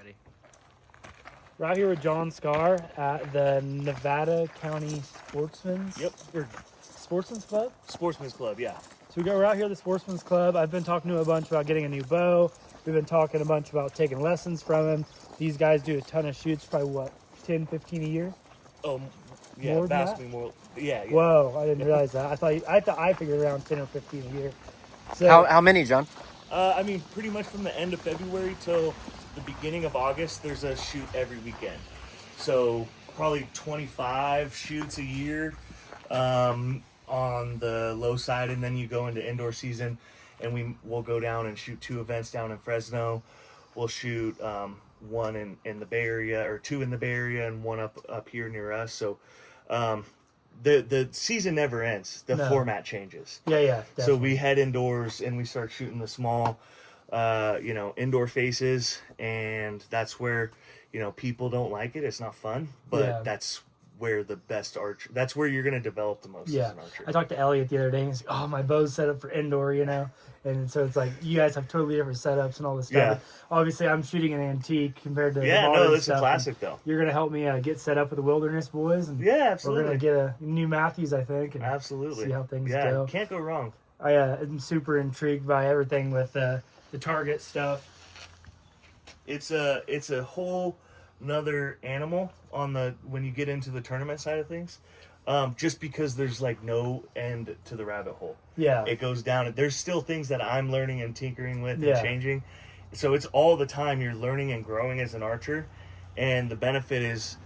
everybody. We're out here with John Skarr at the Nevada County Sportsman's. Yep. Or Sportsman's Club? Sportsman's Club, yeah. So we're out here at the Sportsman's Club. I've been talking to him a bunch about getting a new bow. We've been talking a bunch about taking lessons from him. These guys do a ton of shoots, probably 10, 15 a year? Yeah, More than vastly more. Yeah. Whoa, I didn't realize that. I thought I figured around 10 or 15 a year. So, How many, John? I mean, pretty much from the end of February till the beginning of August, there's a shoot every weekend. So probably 25 shoots a year on the low side, and then you go into indoor season, and we'll go down and shoot 2 events down in Fresno. We'll shoot one in the Bay Area, or 2 in the Bay Area, and 1 up here near us. So the season never ends. The format changes. Yeah, definitely. So we head indoors and we start shooting the small, indoor faces, and that's where, people don't like it. It's not fun, but that's where the best archer. That's where you're going to develop the most as an archer. I talked to Elliott the other day, and he's like, "Oh, my bow's set up for indoor, And so it's like you guys have totally different setups and all this stuff. Yeah. Obviously, I'm shooting an antique compared to This is classic though. You're gonna help me get set up with the Wilderness boys, and Absolutely. we're gonna get a new Matthews, I think, and Absolutely. see how things go. Can't go wrong. I am super intrigued by everything with the target stuff. It's a whole another animal when you get into the tournament side of things. Just because there's like no end to the rabbit hole. Yeah. It goes down. There's still things that I'm learning and tinkering with and changing. So it's all the time you're learning and growing as an archer. And the benefit is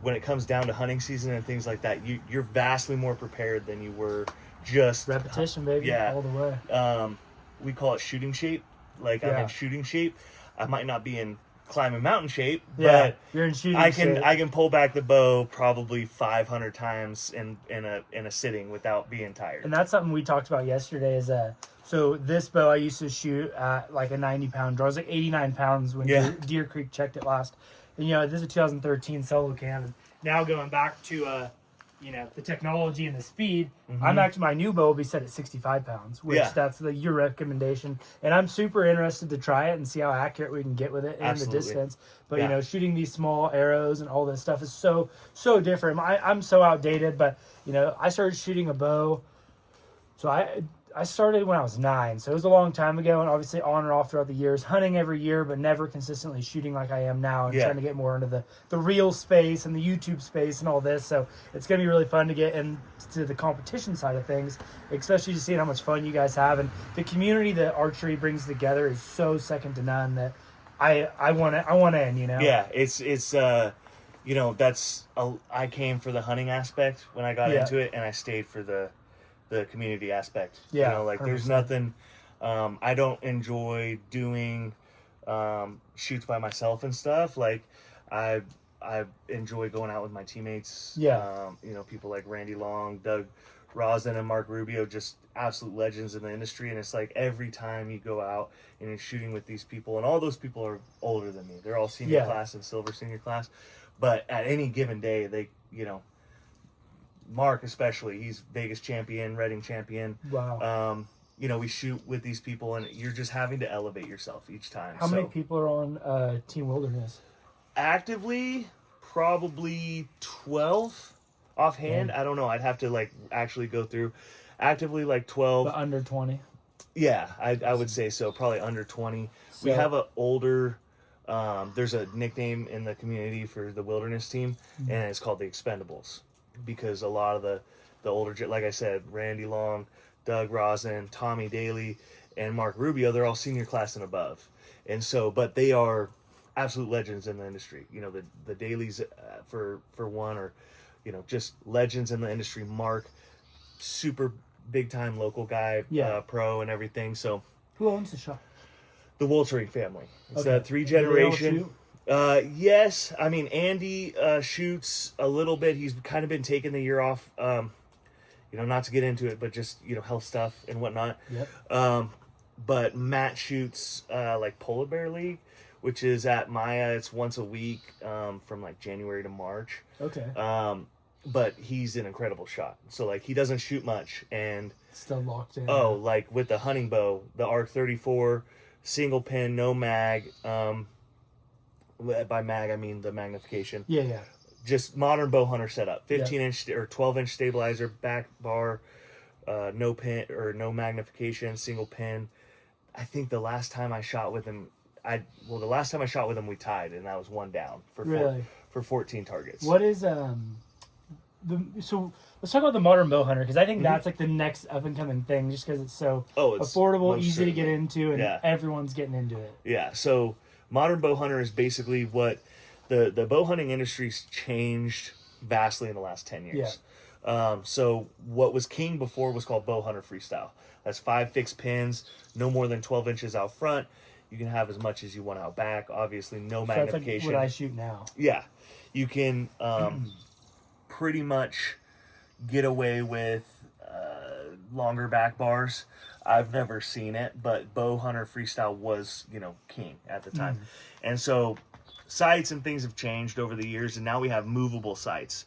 when it comes down to hunting season and things like that, you're vastly more prepared than you were just repetition, baby. Yeah. All the way. We call it shooting shape. Like I'm in shooting shape. I might not be in climbing mountain shape, but you're in shooting shape. I can pull back the bow probably 500 times in a sitting without being tired. And that's something we talked about yesterday. Is so this bow I used to shoot at like a 90-pound draw. It was like 89 pounds when Deer Creek checked it last. And this is a 2013 solo cam. And now going back to the technology and the speed, I'm actually, my new bow will be set at 65 pounds, which that's your recommendation. And I'm super interested to try it and see how accurate we can get with it and the distance. But, shooting these small arrows and all this stuff is so different. I'm so outdated, but, I started shooting a bow. So I started when I was 9, so it was a long time ago, and obviously on and off throughout the years, hunting every year, but never consistently shooting like I am now, and trying to get more into the real space and the YouTube space and all this. So it's going to be really fun to get into the competition side of things, especially just seeing how much fun you guys have. And the community that archery brings together is so second to none that I want in, Yeah, it's I came for the hunting aspect when I got into it, and I stayed for the community aspect. There's 100%. nothing. I don't enjoy doing shoots by myself and stuff. Like I enjoy going out with my teammates. People like Randy Long, Doug Rosen, and Mark Rubio, just absolute legends in the industry. And it's like every time you go out and you're shooting with these people, and all those people are older than me. They're all senior class and silver senior class. But at any given day, they Mark especially, he's Vegas champion, Reading champion. Wow. We shoot with these people, and you're just having to elevate yourself each time. How many people are on Team Wilderness? Actively, probably 12 offhand. I don't know. I'd have to actually go through. Actively, 12. But under 20? Yeah, I would say so. Probably under 20. So, we have a older... there's a nickname in the community for the Wilderness team, and it's called the Expendables. Because a lot of the older, like I said, Randy Long, Doug Rosen, Tommy Daly, and Mark Rubio, they're all senior class and above. And so, but they are absolute legends in the industry. The Dalys, for one, are, just legends in the industry. Mark, super big time local guy, pro and everything. So, who owns the shop? The Archery family. It's a 3-generation. Yes. I mean, Andy shoots a little bit. He's kind of been taking the year off, not to get into it, but just, health stuff and whatnot. Yep. But Matt shoots like Polar Bear League, which is at Maya. It's once a week from January to March. Okay. But he's an incredible shot. So he doesn't shoot much, and still locked in. With the hunting bow, the Arc 34, single pin, no mag. by mag I mean the magnification. Yeah. Just modern bow hunter setup. 15-inch or 12-inch stabilizer, back bar, no pin or no magnification, single pin. I think the last time I shot with him, we tied, and that was one down for 14 targets. What is so let's talk about the modern bow hunter, because I think that's like the next up and coming thing, just because it's so affordable, easy to get into, and everyone's getting into it. Yeah. So modern bow hunter is basically what the bow hunting industry's changed vastly in the last 10 years. Yeah. So what was king before was called bow hunter freestyle. That's 5 fixed pins, no more than 12 inches out front. You can have as much as you want out back. Obviously, no magnification. That's like what I shoot now. Yeah. You can pretty much get away with longer back bars. I've never seen it, but bow hunter freestyle was, king at the time. And so sights and things have changed over the years, and now we have movable sights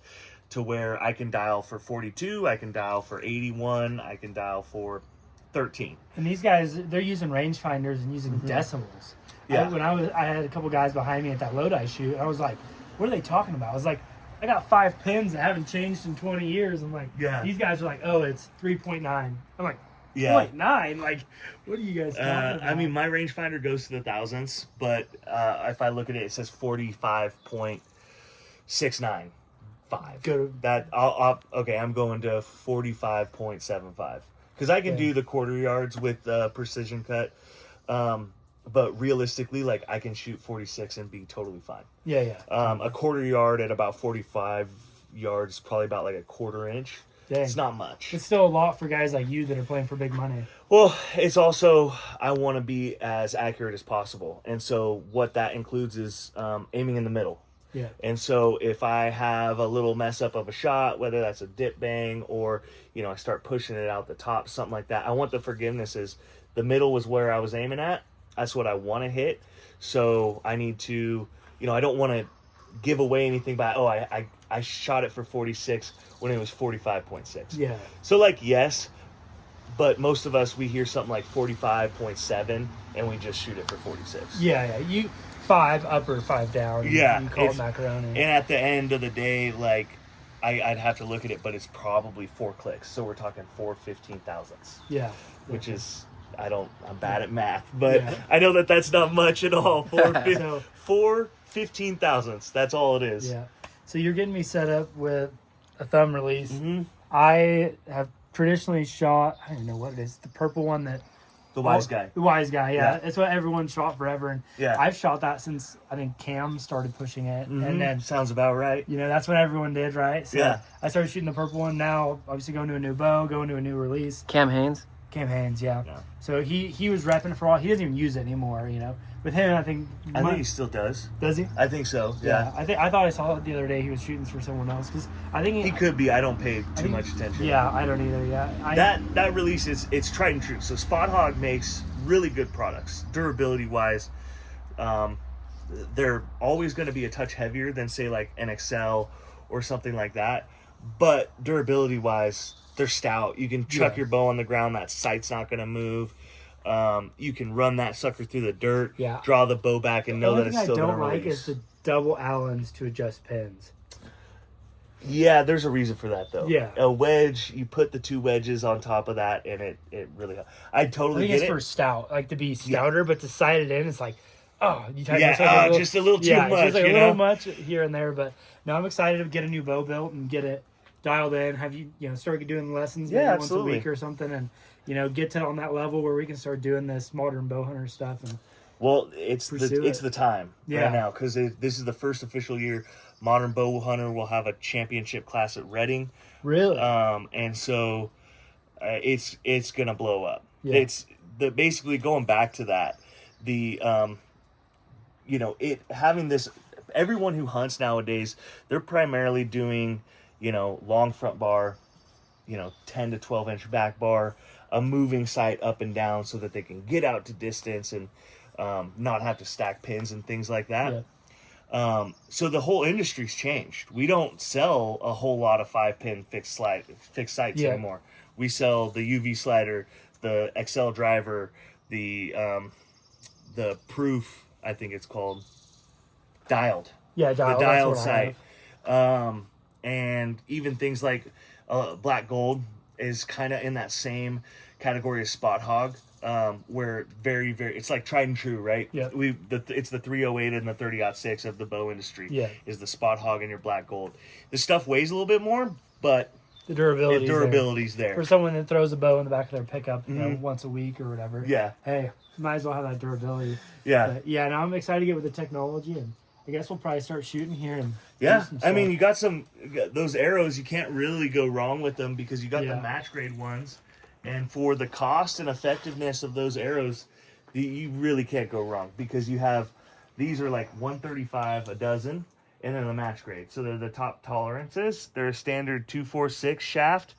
to where I can dial for 42, I can dial for 81, I can dial for 13. And these guys, they're using rangefinders and using decimals. Yeah. I had a couple guys behind me at that Lodi shoot, and I was like, what are they talking about? I was like, I got 5 pins that haven't changed in 20 years. I'm like, these guys are like, oh, it's 3.9. I'm like, 0.9? Like, what are you guys talking about? I mean, my rangefinder goes to the thousands, but if I look at it, it says 45.695. I'm going to 45.75 because I can do the quarter yards with precision cut. But realistically, like, I can shoot 46 and be totally fine. A quarter yard at about 45 yards, probably about like a quarter inch. Dang. It's not much. It's still a lot for guys like you that are playing for big money. Well, it's also, I want to be as accurate as possible. And so what that includes is aiming in the middle. Yeah. And so if I have a little mess up of a shot, whether that's a dip bang or, I start pushing it out the top, something like that, I want the forgiveness is the middle was where I was aiming at. That's what I want to hit. So I need to, I don't want to give away anything by, I shot it for 46 when it was 45.6. Yeah. So, yes, but most of us, we hear something like 45.7 and we just shoot it for 46. Yeah. You 5 up or 5 down. Yeah. You call it macaroni. And at the end of the day, I'd have to look at it, but it's probably 4 clicks. So we're talking 4 15,000ths. Yeah. Which is, I'm bad at math, but I know that's not much at all. 4 15,000ths. That's all it is. Yeah. So you're getting me set up with a thumb release. I have traditionally shot, I don't even know what it is, the purple one that... The Wise Guy. The Wise Guy, yeah. It's what everyone shot forever. And yeah. I've shot that since, I think, Cam started pushing it. And then... Sounds about right. That's what everyone did, right? So yeah. I started shooting the purple one. Now, obviously, going to a new bow, going to a new release. Cam Haynes, yeah. So he was repping it for a while. He doesn't even use it anymore, With him, I think he still does. Does he? I think so. Yeah. I thought I saw it the other day. He was shooting for someone else because I think he could be. I don't pay too much attention. Yeah, I don't either. Yeah. That release it's tried and true. So Spot Hog makes really good products, durability wise. They're always going to be a touch heavier than say like an Excel or something like that, but durability wise, they're stout. You can chuck your bow on the ground. That sight's not going to move. You can run that sucker through the dirt, draw the bow back, and know that it's still going to release. The only thing I don't like is the double Allens to adjust pins. Yeah, there's a reason for that, though. Yeah. A wedge, you put the 2 wedges on top of that, and it really helps. I totally get it. I think it's for stout, like to be stouter, but to sight it in, it's like, you just a little too much. Just like a little much here and there, but no, I'm excited to get a new bow built and get it dialed in. Have you start doing lessons maybe once a week or something, and get to on that level where we can start doing this modern bow hunter stuff. And it's the time right now because this is the first official year modern bow hunter will have a championship class at Reading. Really? And so it's gonna blow up. Yeah. It's basically going back to that. The having this. Everyone who hunts nowadays, they're primarily doing long front bar, 10 to 12 inch back bar, a moving sight up and down so that they can get out to distance and not have to stack pins and things like that. Yeah. So the whole industry's changed. We don't sell a whole lot of 5-pin fixed sights anymore. We sell the UV slider, the XL driver, the Proof, I think it's called. dialed. Yeah, The dialed. dialed sight. And even things like black gold is kind of in that same category as spot hog, where very, very, it's like tried and true, right? Yeah. It's the 308 and the 30-06 of the bow industry. Yeah. Is the spot hog and your black gold. This stuff weighs a little bit more, but The durability's there. For someone that throws a bow in the back of their pickup, you know, once a week or whatever. Yeah. Hey, might as well have that durability. Yeah. But yeah, now I'm excited to get with the technology, and I guess we'll probably start shooting here. And yeah, I mean, you got those arrows, you can't really go wrong with them because you got the match grade ones. And for the cost and effectiveness of those arrows, you really can't go wrong because you have, these are like 135 a dozen and then the match grade. So they're the top tolerances. They're a standard 246 shaft.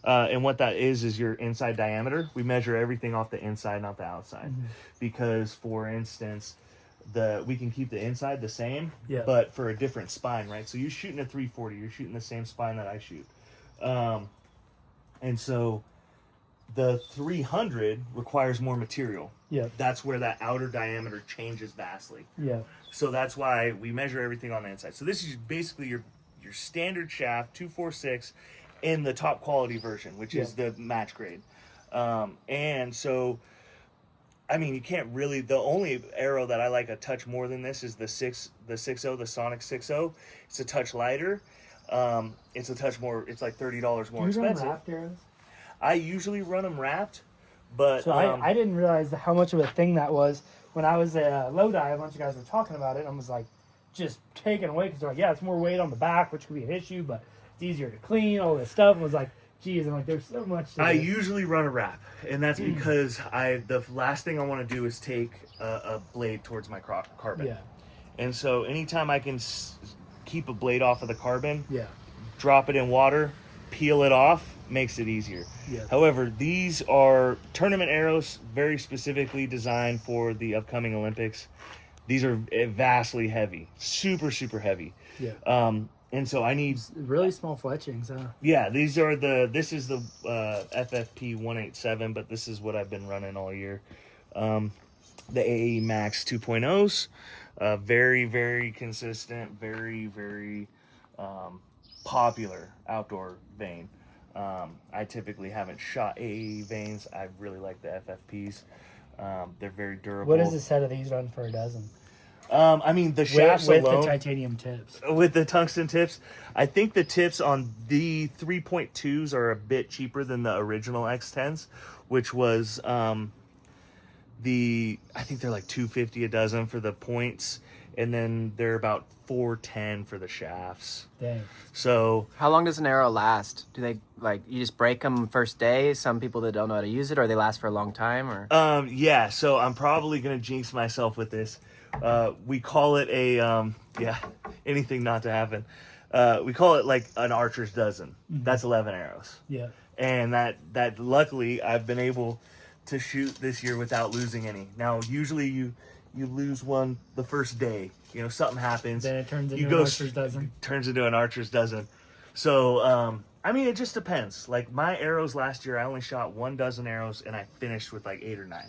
And what that is your inside diameter. We measure everything off the inside, not the outside. Because, for instance, we can keep the inside the same, but for a different spine, right? So you're shooting a 340, you're shooting the same spine that I shoot. And so the 300 requires more material. Yeah. That's where that outer diameter changes vastly. Yeah. So that's why we measure everything on the inside. So this is basically your standard shaft, 246, in the top quality version, which is the match grade. And so, I mean, you can't really, the only arrow that I like a touch more than this is the 6.0, the Sonic 6.0. It's a touch lighter. It's a touch more, it's like $30 more expensive. Do you run wrapped arrows? I usually run them wrapped, but... So I didn't realize how much of a thing that was. When I was at Lodi, a bunch of guys were talking about it, and I was like, just taken away, because they're like, yeah, it's more weight on the back, which could be an issue, but it's easier to clean, all this stuff. And I was like, geez, I'm like, there's so much. I usually run a wrap, and that's because the last thing I want to do is take a blade towards my carbon. Yeah. And so anytime I can keep a blade off of the carbon, drop it in water, peel it off, makes it easier. Yeah. However, these are tournament arrows, very specifically designed for the upcoming Olympics. These are vastly heavy, super, super heavy. Yeah. And so I need really small fletchings, huh? Yeah, this is the FFP 187, but this is what I've been running all year. The AE Max 2.0s, very, very consistent, very, very popular outdoor vein. I typically haven't shot AE veins. I really like the FFPs. They're very durable. What does a set of these run for a dozen? I mean, the shafts with alone, the titanium tips. with the tungsten tips, I think the tips on the 3.2s are a bit cheaper than the original X10s, which was I think they're like $250 a dozen for the points, and then they're about $410 for the shafts. Dang. So how long does an arrow last? Do they, like, you just break them first day? Some people that don't know how to use it, or they last for a long time, or? Yeah. So I'm probably gonna jinx myself with this. We call it anything not to happen. We call it like an archer's dozen. That's 11 arrows. Yeah. And that luckily I've been able to shoot this year without losing any. Now, usually you lose one the first day. You know, something happens. Then it turns into an archer's dozen. Turns into an archer's dozen. So, I mean, it just depends. Like, my arrows last year, I only shot 1 dozen arrows, and I finished with like 8 or 9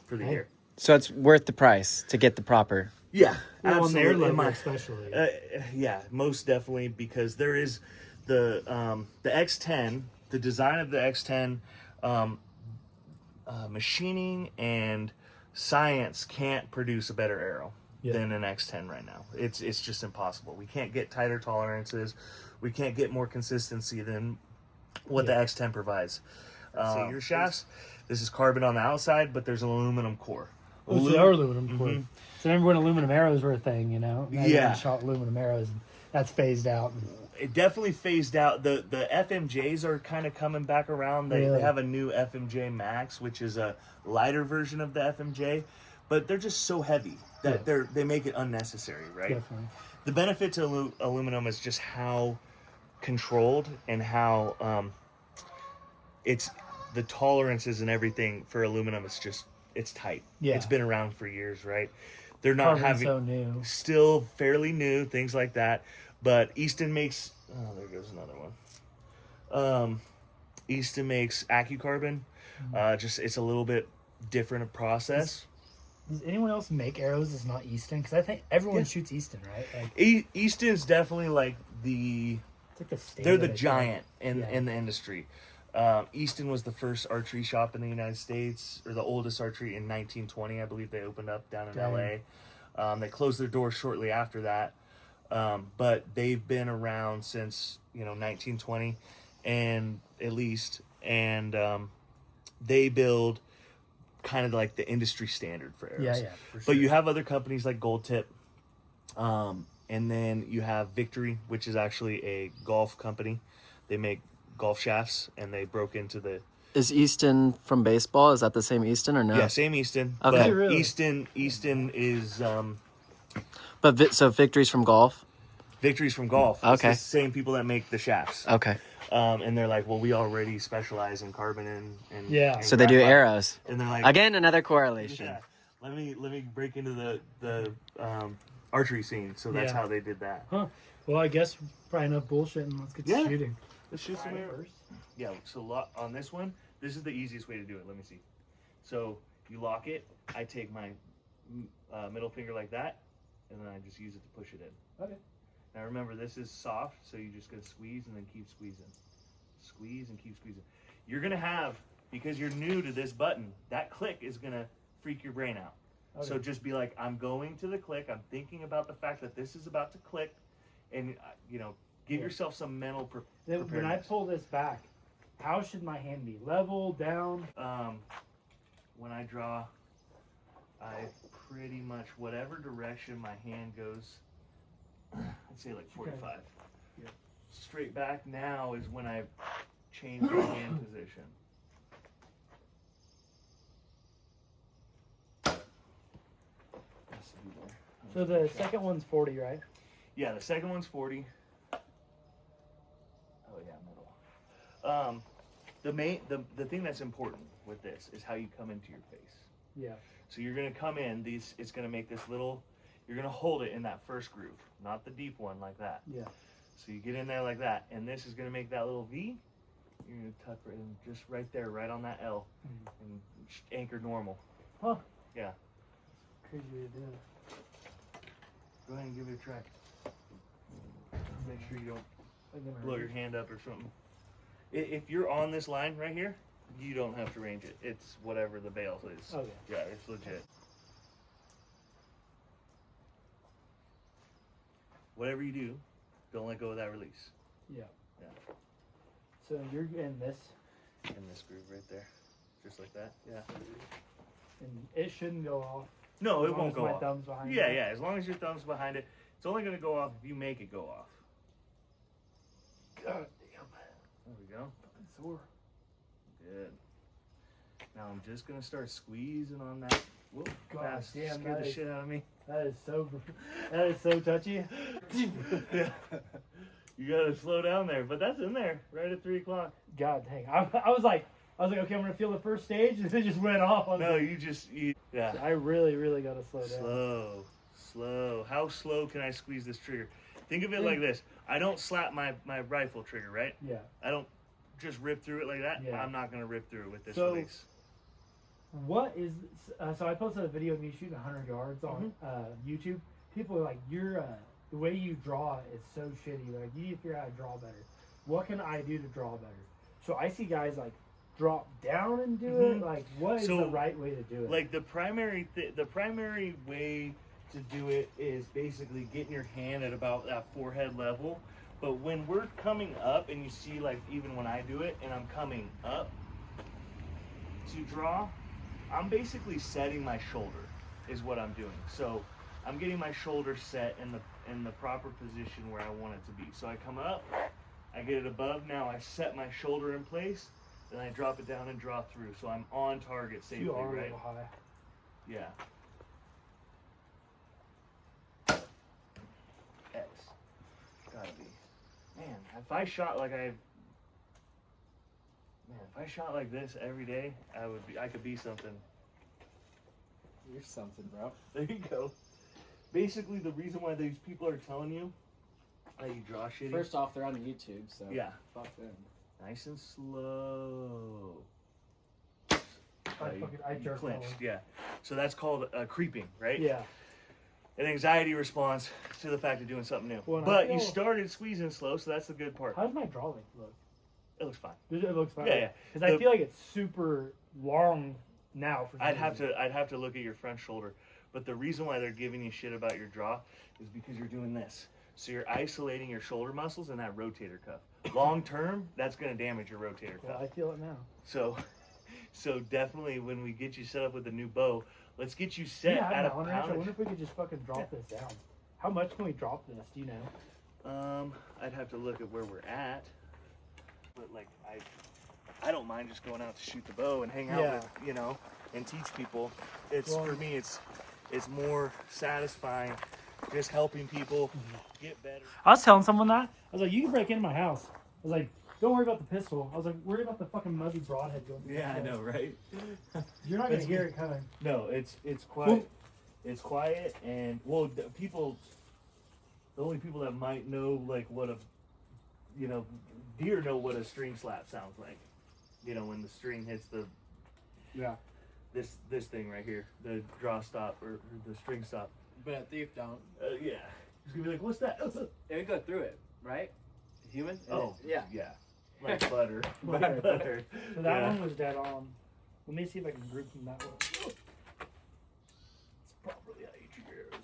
for the year. So it's worth the price to get the proper. Yeah, well, absolutely. On their especially. Yeah, most definitely, because there is the X10, the design of the X10, machining and science can't produce a better arrow than an X10 right now. It's just impossible. We can't get tighter tolerances. We can't get more consistency than what the X10 provides. So your shafts, this is carbon on the outside, but there's an aluminum core. Oh, so they are aluminum core. So remember when aluminum arrows were a thing, you know? Yeah. Shot aluminum arrows, and that's phased out. It definitely phased out. The FMJs are kind of coming back around. They have a new FMJ Max, which is a lighter version of the FMJ, but they're just so heavy that they make it unnecessary, right? Definitely. The benefit to aluminum is just how controlled and how it's the tolerances and everything for aluminum. It's tight. Yeah. It's been around for years, right? They're not Carbon's so new. Still fairly new, things like that. But Easton makes, there goes another one. Easton makes AccuCarbon. It's a little bit different process. Does anyone else make arrows that's not Easton? Because I think everyone shoots Easton, right? Like, Easton's definitely like the it's like the state they're of the it, giant yeah. in the industry. Easton was the first archery shop in the United States, or the oldest archery in 1920, I believe they opened up down in Dang. LA. They closed their doors shortly after that, but they've been around since 1920, and at least, and they build kind of like the industry standard for arrows. Yeah, for sure. But you have other companies like Gold Tip, and then you have Victory, which is actually a golf company. They make golf shafts, and they broke into the Is Easton from baseball? Is that the same Easton or no? same Easton. Okay. But Really? Easton is But so Victory's from golf? Victory's from golf. Okay. It's the same people that make the shafts. Okay. And they're like, well, we already specialize in carbon and Yeah. and So they do graphite. arrows. And they're like, Again, another correlation. yeah, let me break into the archery scene. So that's Yeah. how they did that. Huh. Well, I guess probably enough bullshit, and let's get to Yeah. shooting. Let's shoot some arrows. Yeah. So on this one, this is the easiest way to do it. Let me see. So you lock it. I take my middle finger like that, and then I just use it to push it in. Okay. Now remember, this is soft, so you're just gonna squeeze and then keep squeezing. Squeeze and keep squeezing. You're gonna have, because you're new to this button, that click is gonna freak your brain out. Okay. So just be like, I'm going to the click, I'm thinking about the fact that this is about to click, and give yourself some mental preparedness. When I pull this back, how should my hand be? Level, down? When I draw, I pretty much, whatever direction my hand goes, I'd say like 45. Okay. Yeah. Straight back now is when I change my hand position. So the second one's 40, right? Yeah, the second one's 40. Oh yeah, middle. The thing that's important with this is how you come into your face. Yeah. So you're gonna come in, it's gonna make this little, you're gonna hold it in that first groove, not the deep one like that. Yeah. So you get in there like that, and this is gonna make that little V. You're gonna tuck right in, just right there, right on that L, and anchor normal. Huh. Yeah. Crazy way to do it. Go ahead and give it a try. Make sure you don't I'm gonna blow your hand up or something. If you're on this line right here, you don't have to range it. It's whatever the bail is. Okay. Yeah, it's legit. Whatever you do, don't let go of that release. Yeah. Yeah. So you're in this, In this groove right there. Just like that. Yeah. and it shouldn't go off. No, As it long won't as go my off. thumb's behind Yeah, it. yeah. As long as your thumb's behind it, it's only going to go off if you make it go off. God damn. There we go. Fucking sore. Good. Now I'm just going to start squeezing on that. Whoa, God fast. damn, Scared that the is- shit out of me. That is so touchy. Yeah. You got to slow down there. But that's in there right at 3 o'clock. God dang. I was like, okay, I'm gonna feel the first stage, and it just went off. I was No, like, yeah. I really gotta slow down. Slow. How slow can I squeeze this trigger? Think of it like this. I don't slap my rifle trigger, right? Yeah. I don't just rip through it like that. Yeah. I'm not going to rip through it with this So- release. What is so? I posted a video of me shooting 100 yards on YouTube. People are like, the way you draw is so shitty. Like, you need to figure out how to draw better. What can I do to draw better? So I see guys like drop down and do it. Like, what is So, the right way to do it? Like the primary way to do it is basically getting your hand at about that forehead level. But when we're coming up, and you see, like, even when I do it and I'm coming up to draw, I'm basically setting my shoulder is what I'm doing. So I'm getting my shoulder set in the proper position where I want it to be. So I come up, I get it above. Now I set my shoulder in place, then I drop it down and draw through. So I'm on target safely, you are a right? little high. Yeah. X. Gotta be. Man, if I shot like this every day, I could be something. You're something, bro. There you go. Basically, the reason why these people are telling you that you draw shitty. First off, they're on YouTube, so Yeah. fuck them. Nice and slow. I you jerked clinched. forward. Yeah. So that's called creeping, right? Yeah. An anxiety response to the fact of doing something new. Well, but you started squeezing slow, so that's the good part. How does my draw length look? It looks fine. It looks fine. Yeah. Because I feel like it's super long now. For I'd have to look at your front shoulder, but the reason why they're giving you shit about your draw is because you're doing this. So you're isolating your shoulder muscles and that rotator cuff. Long term, that's going to damage your rotator cuff. Well, I feel it now. So definitely when we get you set up with a new bow, let's get you set at a poundage. poundage. I wonder if we could just fucking drop this down. How much can we drop this? Do you know? I'd have to look at where we're at. But like I don't mind just going out to shoot the bow and hang out with, and teach people. For me it's more satisfying just helping people get better. I was telling someone that. I was like, you can break into my house. I was like, don't worry about the pistol. I was like, worry about the fucking muzzy broadhead going through Yeah, I know, right? You're not gonna hear it coming. No, it's quiet. It's quiet, and the only people that might know like what deer know what a string slap sounds like. When the string hits this thing right here, the draw stop or the string stop. But a thief don't. Yeah, he's gonna be like, "What's that?" It would go through it, right? Human? Oh, yeah. Like butter. Butter. So that one was dead on. Let me see if I can group them that way. It's probably how you yours.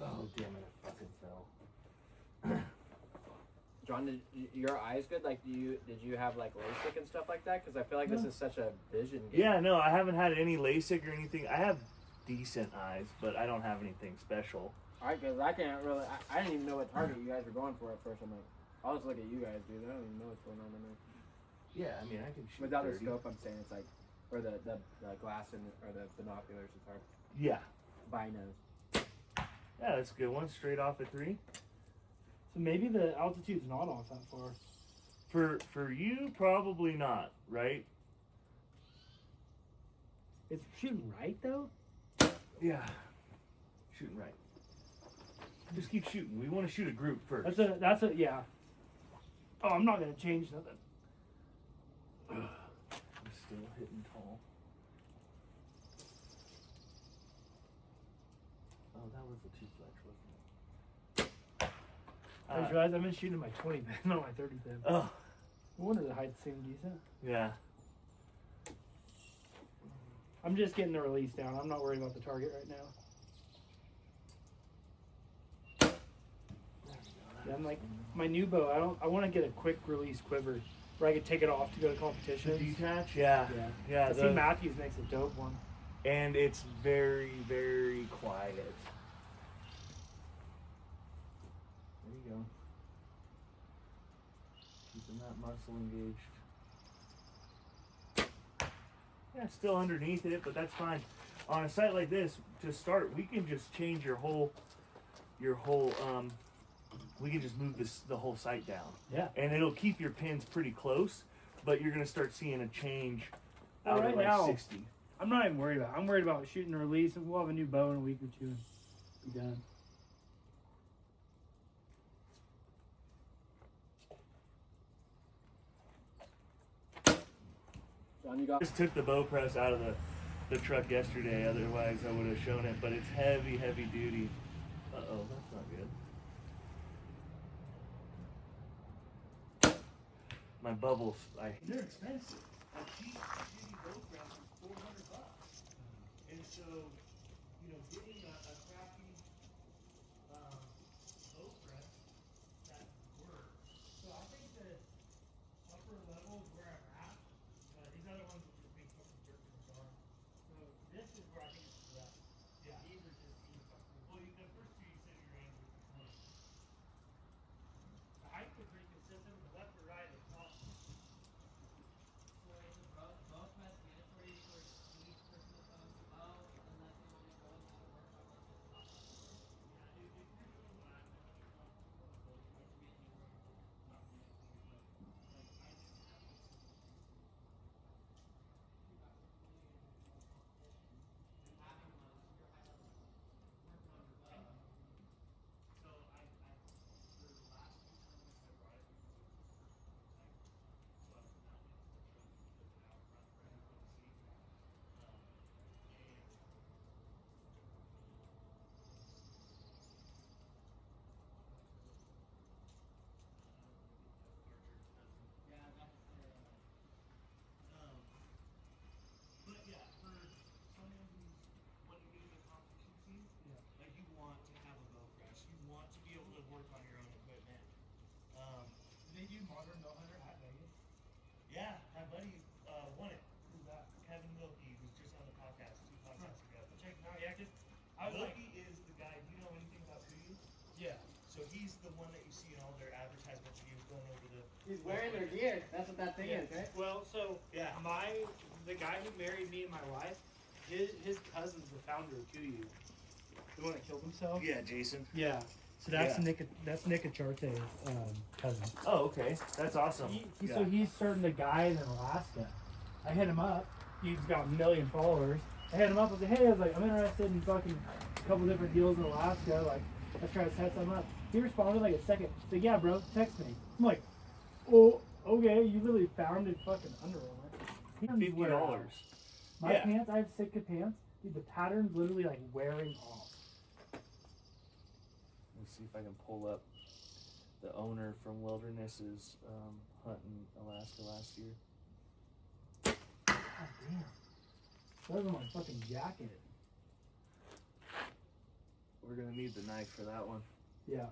Oh damn it! I fucking fell. John, did your eyes good? Like, did you have like LASIK and stuff like that? Because I feel like this is such a vision game. Yeah, no, I haven't had any LASIK or anything. I have decent eyes, but I don't have anything special. Alright, because I can't really. I didn't even know what target you guys were going for at first. I'm like, I'll just look at you guys, dude. I don't even know what's going on in there. Yeah, I mean, I can shoot. Without 30. the scope, I'm saying it's like, or the glass or the binoculars. It's hard. Yeah. Binos. Yeah, that's a good one. Straight off at 3. So maybe the altitude's not off that far. For you, probably not, right? It's shooting right though. Yeah. Shooting right. Just keep shooting. We want to shoot a group first. That's a yeah. Oh, I'm not gonna change nothing. I'm still hitting tall. Oh, that was a 2-flex, wasn't it? I just realized I've been shooting my 20 pin, not my 30 pin. Oh. No wonder the height seemed decent. Yeah. I'm just getting the release down. I'm not worried about the target right now. Yeah, I'm like my new bow. I want to get a quick release quiver where I could take it off to go to competitions. Detach? Yeah. I see Matthews makes a dope one. And it's very, very quiet. There you go. Keeping that muscle engaged. Yeah, it's still underneath it, but that's fine. On a site like this, to start, we can just change your whole we can just move the whole site down. Yeah. And it'll keep your pins pretty close, but you're gonna start seeing a change out right at like now, 60. I'm not even worried about it. I'm worried about shooting the release, and we'll have a new bow in a week or two and be done. John, you got. Just took the bow press out of the truck yesterday, otherwise I would have shown it, but it's heavy duty. Uh-oh, that's not good. My bubbles, they're expensive. A cheap bow press is $400. And so, getting a crappy bow press that works. So I think the upper level is where I'm at. These other ones are just being fucking jerk in the car. So this is where I think it's correct. Yeah. These are just being fucking. Well, the first two you said your range was 20. The heights are pretty consistent. The left or right is not. So is it both mandatory for each person that owns the bow unless they want to go in that workshop like this? Yeah. So he's the one that you see in all their advertisements. He was going over the. He's wearing their gear. That's what that thing is, right? Well, so Yeah. the guy who married me and my wife, his cousin's the founder of KUYU. The one that killed himself. Yeah, Jason. Yeah. So that's Yeah. That's Skarrchery's cousin. Oh, okay. That's awesome. So he's starting a guide in Alaska. I hit him up. He's got 1 million followers. I hit him up. I was like, hey, I'm interested in fucking a couple different deals in Alaska. Like, let's try to set something up. He responded like a second. He's like, yeah, bro, text me. I'm like, oh, okay. You really founded fucking Under Armour. $50. My Yeah. pants, I have Sitka pants. Dude, the pattern's literally like wearing off. Let's see if I can pull up the owner from Wilderness's hunt in Alaska last year. God damn. That was on my fucking jacket. We're gonna need the knife for that one. Yeah.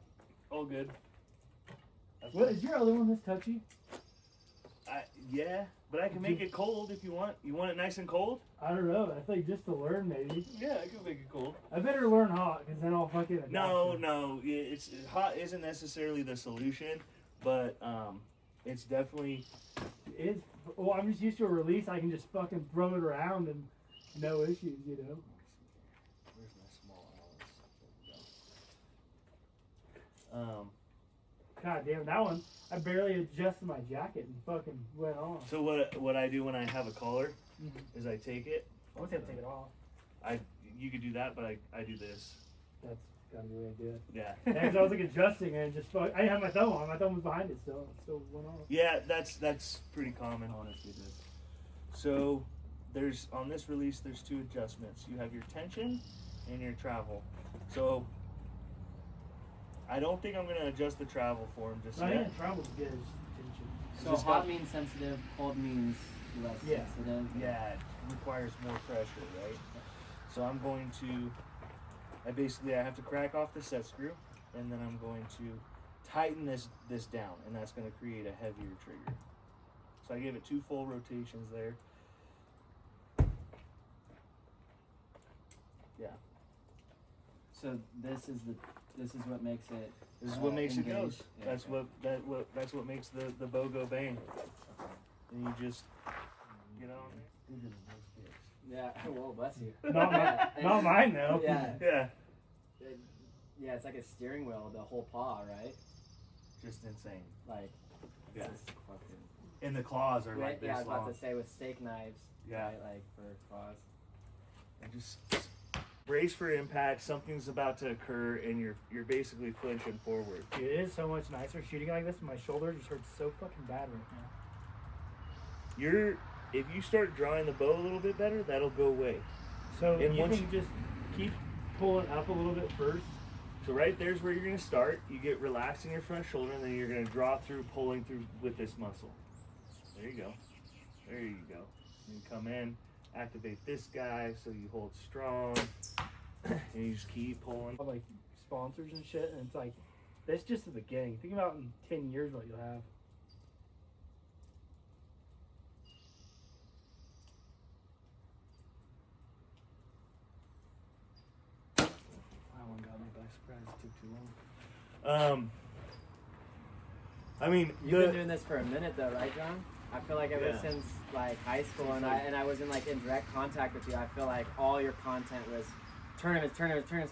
All good. What is your other one this touchy? Yeah, but I can make it cold if you want. You want it nice and cold? I don't know. I think just to learn maybe. Yeah, I can make it cold. I better learn hot because then I'll fucking adapt No, it. no, it's hot isn't necessarily the solution, but it's definitely. It's well, I'm just used to a release. I can just fucking throw it around and no issues, you know. Where's my small Alice? There we go. God damn, that one. I barely adjusted my jacket and fucking went on. So what I do when I have a collar is I take it. I almost had to take it off. You could do that, but I do this. That's gotta be the way to do it. Yeah. Yeah, 'cause I was like adjusting and it just I didn't have my thumb on. My thumb was behind it still. It still went on. Yeah, that's pretty common, honestly, dude. So there's on this release there's 2 adjustments. You have your tension and your travel. So I don't think I'm gonna adjust the travel for him just I yet. didn't travel to get his attention. So Just hot got- means sensitive, cold means less Yeah. sensitive. Yeah, it requires more pressure, right? So I'm going to, I have to crack off the set screw, and then I'm going to tighten this down, and that's going to create a heavier trigger. So I gave it 2 full rotations there. Yeah, So this is what makes it. this is what makes it go. engaged. Yeah, That's okay. that's what makes the bow go bang. And you just get on there. Yeah. Well, bless you. Not mine though. Yeah. Yeah, Yeah, it's like a steering wheel, the whole paw, right? just insane. Like. Yeah. It's just fucking. And the claws are like Yeah, I this was about long. to say with steak knives. Yeah. Right, like for claws. And just brace for impact. Something's about to occur, and you're basically flinching forward. Dude, it is so much nicer shooting like this. My shoulder just hurts so fucking bad right now. If you start drawing the bow a little bit better, that'll go away. So And you once can just keep pulling up a little bit first. So right there's where you're gonna start. You get relaxed in your front shoulder, and then you're gonna draw through, pulling through with this muscle. There you go. There you go. You come in, activate this guy, so you hold strong, and you just keep pulling. Like sponsors and shit, and it's like that's just the beginning. Think about in 10 years what you'll have. That one got me by surprise. It took too long. I mean, You've been doing this for a minute though, right, John? I feel like ever Yeah. since like high school, and I was in like in direct contact with you. I feel like all your content was tournaments.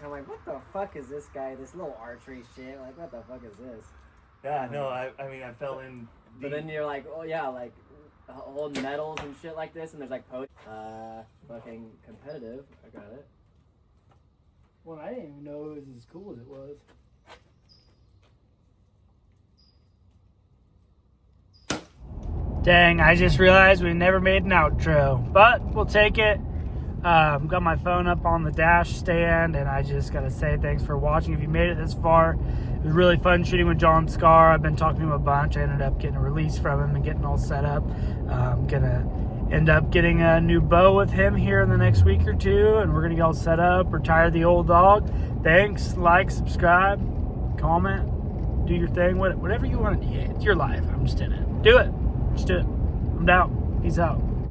I'm like, what the fuck is this guy? This little archery shit. Like, what the fuck is this? yeah, no, I mean, I fell in. But then you're like, oh yeah, like holding medals and shit like this, and there's like fucking competitive. I got it. Well, I didn't even know it was as cool as it was. Dang, I just realized we never made an outro, but we'll take it. Got my phone up on the dash stand, and I just gotta say thanks for watching. If you made it this far, it was really fun shooting with John Skarr. I've been talking to him a bunch. I ended up getting a release from him and getting all set up. Gonna end up getting a new bow with him here in the next week or two, and we're gonna get all set up, retire the old dog. Thanks, like, subscribe, comment, do your thing, whatever you want to do. It's your life. I'm just in it. Do it. Just do it. I'm out. Peace out.